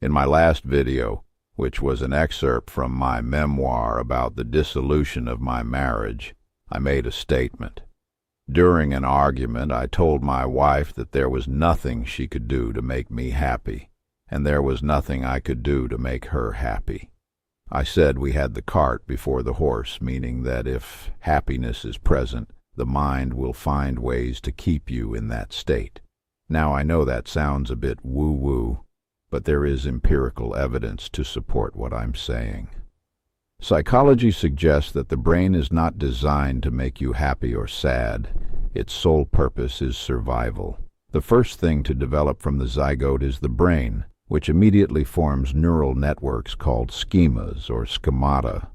In my last video, which was an excerpt from my memoir about the dissolution of my marriage, I made a statement. During an argument, I told my wife that there was nothing she could do to make me happy, and there was nothing I could do to make her happy. I said we had the cart before the horse, meaning that if happiness is present, the mind will find ways to keep you in that state. Now, I know that sounds a bit woo-woo, but there is empirical evidence to support what I'm saying. Psychology suggests that the brain is not designed to make you happy or sad. Its sole purpose is survival. The first thing to develop from the zygote is the brain, which immediately forms neural networks called schemas or schemata.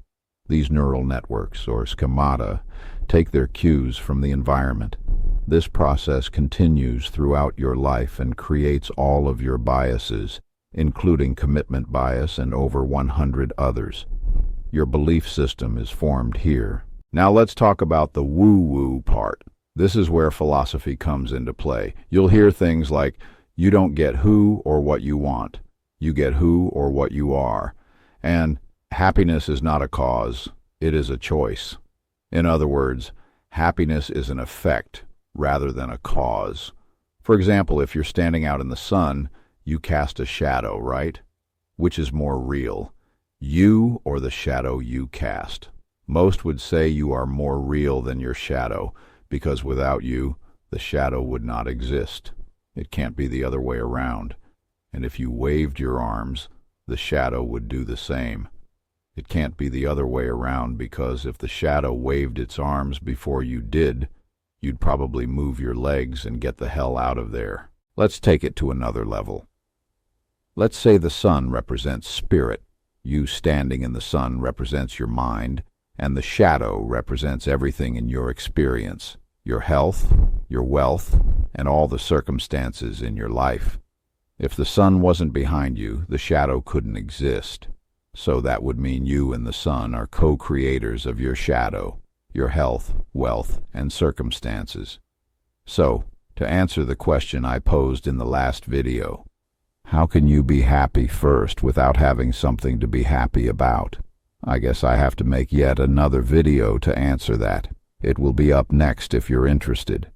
These neural networks, or schemata, take their cues from the environment. This process continues throughout your life and creates all of your biases, including commitment bias and over 100 others. Your belief system is formed here. Now let's talk about the woo-woo part. This is where philosophy comes into play. You'll hear things like, you don't get who or what you want. You get who or what you are. And happiness is not a cause, it is a choice. In other words, happiness is an effect rather than a cause. For example, if you're standing out in the sun, you cast a shadow, right? Which is more real, you or the shadow you cast? Most would say you are more real than your shadow, because without you, the shadow would not exist. It can't be the other way around. And if you waved your arms, the shadow would do the same. It can't be the other way around, because if the shadow waved its arms before you did, you'd probably move your legs and get the hell out of there. Let's take it to another level. Let's say the sun represents spirit. You standing in the sun represents your mind, and the shadow represents everything in your experience, your health, your wealth, and all the circumstances in your life. If the sun wasn't behind you, the shadow couldn't exist. So that would mean you and the sun are co-creators of your shadow, your health, wealth, and circumstances. So, to answer the question I posed in the last video, how can you be happy first without having something to be happy about? I guess I have to make yet another video to answer that. It will be up next if you're interested.